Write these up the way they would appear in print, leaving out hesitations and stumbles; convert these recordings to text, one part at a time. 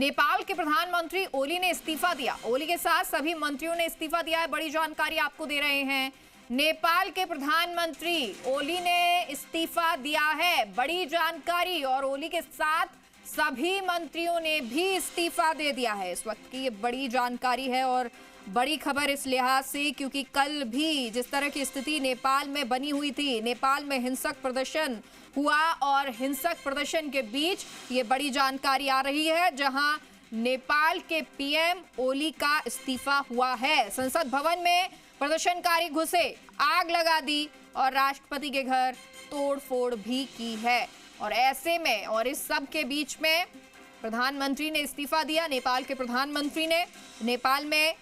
नेपाल के प्रधानमंत्री ओली ने इस्तीफा दिया। ओली के साथ सभी मंत्रियों ने इस्तीफा दिया है। बड़ी जानकारी आपको दे रहे हैं। नेपाल के प्रधानमंत्री ओली ने इस्तीफा दिया है, बड़ी जानकारी। और ओली के साथ सभी मंत्रियों ने भी इस्तीफा दे दिया है। इस वक्त की ये बड़ी जानकारी है और बड़ी खबर इस लिहाज से क्योंकि कल भी जिस तरह की स्थिति नेपाल में बनी हुई थी, नेपाल में हिंसक प्रदर्शन हुआ और हिंसक प्रदर्शन के बीच ये बड़ी जानकारी आ रही है जहां नेपाल के पीएम ओली का इस्तीफा हुआ है। संसद भवन में प्रदर्शनकारी घुसे, आग लगा दी और राष्ट्रपति के घर तोड़फोड़ भी की है। और ऐसे में और इस सब के बीच में प्रधानमंत्री ने इस्तीफा दिया। नेपाल के प्रधानमंत्री ने नेपाल में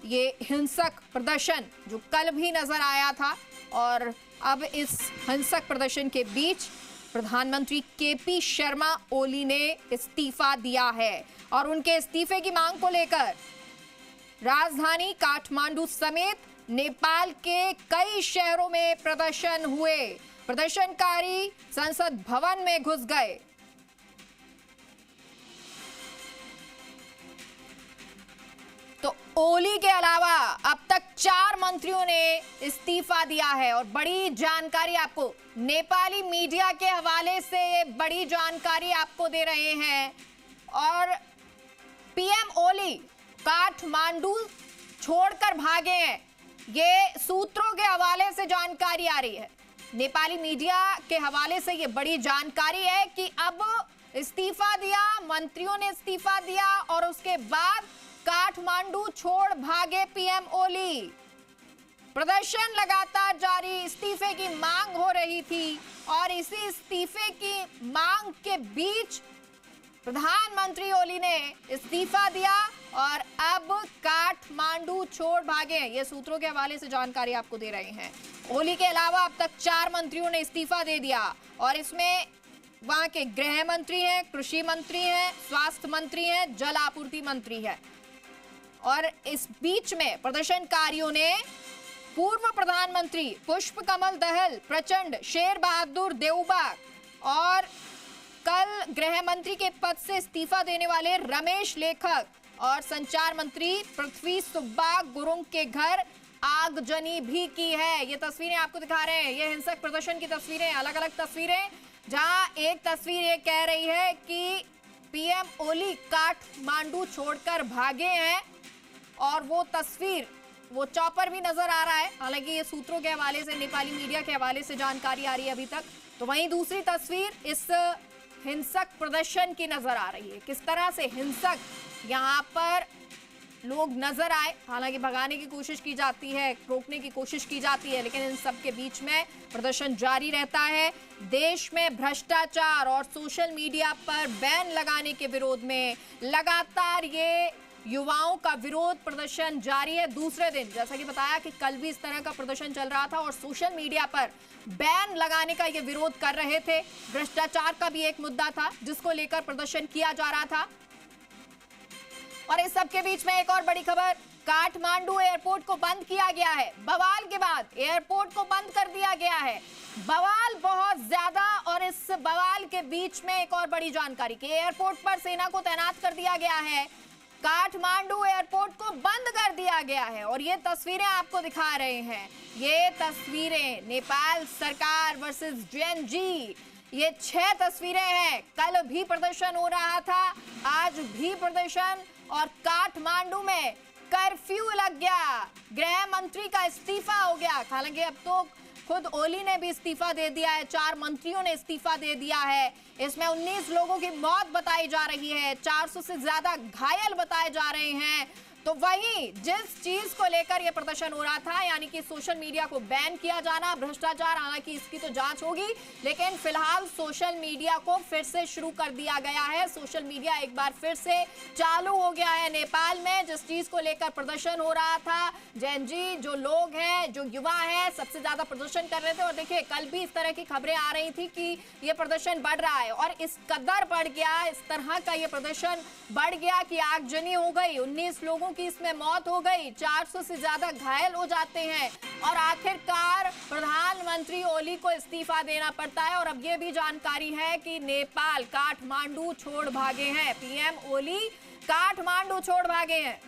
ये हिंसक प्रदर्शन जो कल भी नजर आया था और अब इस हिंसक प्रदर्शन के बीच प्रधानमंत्री केपी शर्मा ओली ने इस्तीफा दिया है। और उनके इस्तीफे की मांग को लेकर राजधानी काठमांडू समेत नेपाल के कई शहरों में प्रदर्शन हुए। प्रदर्शनकारी संसद भवन में घुस गए। तो ओली के अलावा अब तक 4 मंत्रियों ने इस्तीफा दिया है। और बड़ी जानकारी आपको नेपाली मीडिया के हवाले से ये बड़ी जानकारी आपको दे रहे हैं। और पीएम ओली काठमांडू छोड़कर भागे हैं, ये सूत्रों के हवाले से जानकारी आ रही है। नेपाली मीडिया के हवाले से ये बड़ी जानकारी है कि अब इस्तीफा दिया, मंत्रियों ने इस्तीफा दिया और उसके बाद काठमांडू छोड़ भागे पीएम ओली। प्रदर्शन लगातार जारी, इस्तीफे की मांग हो रही थी और इसी इस्तीफे की मांग के बीच प्रधानमंत्री ओली ने इस्तीफा दिया और अब काठमांडू छोड़ भागे। ये सूत्रों के हवाले से जानकारी आपको दे रहे हैं। ओली के अलावा अब तक 4 मंत्रियों ने इस्तीफा दे दिया और इसमें वहां के गृह मंत्री हैं, कृषि मंत्री हैं, स्वास्थ्य मंत्री हैं, जल आपूर्ति मंत्री है। और इस बीच में प्रदर्शनकारियों ने पूर्व प्रधानमंत्री पुष्प कमल दहल प्रचंड, शेर बहादुर देउबा और कल गृह मंत्री के पद से इस्तीफा देने वाले रमेश लेखक और संचार मंत्री पृथ्वी सुब्बा गुरुंग के घर आगजनी भी की है। ये तस्वीरें आपको दिखा रहे हैं, ये हिंसक प्रदर्शन की तस्वीरें, अलग अलग तस्वीरें, जहां एक तस्वीर ये कह रही है कि पीएम ओली काठमांडू छोड़कर भागे हैं और वो तस्वीर, वो चॉपर भी नजर आ रहा है। हालांकि ये सूत्रों के हवाले से, नेपाली मीडिया के हवाले से जानकारी आ रही है अभी तक। तो वहीं दूसरी तस्वीर इस हिंसक प्रदर्शन की नजर आ रही है, किस तरह से हिंसक यहाँ पर लोग नजर आए। हालांकि भगाने की कोशिश की जाती है, रोकने की कोशिश की जाती है, लेकिन इन सब के बीच में प्रदर्शन जारी रहता है। देश में भ्रष्टाचार और सोशल मीडिया पर बैन लगाने के विरोध में लगातार ये युवाओं का विरोध प्रदर्शन जारी है। दूसरे दिन जैसा कि बताया कि कल भी इस तरह का प्रदर्शन चल रहा था और सोशल मीडिया पर बैन लगाने का ये विरोध कर रहे थे। भ्रष्टाचार का भी एक मुद्दा था जिसको लेकर प्रदर्शन किया जा रहा था। और इस सब के बीच में एक और बड़ी खबर, काठमांडू एयरपोर्ट को बंद किया गया है। बवाल के बाद एयरपोर्ट को बंद कर दिया गया है। बवाल बहुत ज्यादा। और इस बवाल के बीच में एक और बड़ी जानकारी कि एयरपोर्ट पर सेना को तैनात कर दिया गया है। काठमांडू एयरपोर्ट को बंद कर दिया गया है और ये तस्वीरें आपको दिखा रहे हैं। ये तस्वीरें नेपाल सरकार वर्सेस जेएनजी, ये 6 तस्वीरें हैं। कल भी प्रदर्शन हो रहा था, आज भी प्रदर्शन और काठमांडू में कर्फ्यू लग गया। गृह मंत्री का इस्तीफा हो गया। हालांकि अब तो खुद ओली ने भी इस्तीफा दे दिया है, 4 मंत्रियों ने इस्तीफा दे दिया है। इसमें 19 लोगों की मौत बताई जा रही है, 400 से ज्यादा घायल बताए जा रहे हैं। तो वहीं जिस चीज को लेकर यह प्रदर्शन हो रहा था, यानी कि सोशल मीडिया को बैन किया जाना, भ्रष्टाचार, हालांकि इसकी तो जांच होगी, लेकिन फिलहाल सोशल मीडिया को फिर से शुरू कर दिया गया है। सोशल मीडिया एक बार फिर से चालू हो गया है नेपाल में। जिस चीज को लेकर प्रदर्शन हो रहा था, जेएनजी जो लोग हैं, जो युवा हैं, सबसे ज्यादा प्रदर्शन कर रहे थे। और देखिए कल भी इस तरह की खबरें आ रही थी कि ये प्रदर्शन बढ़ रहा है और इस कदर बढ़ गया, इस तरह का ये प्रदर्शन बढ़ गया कि आगजनी हो गई, 19 लोगों की इसमें मौत हो गई, 400 से ज्यादा घायल हो जाते हैं और आखिरकार प्रधानमंत्री ओली को इस्तीफा देना पड़ता है। और अब ये भी जानकारी है कि नेपाल काठमांडू छोड़ भागे हैं। पीएम ओली काठमांडू छोड़ भागे हैं।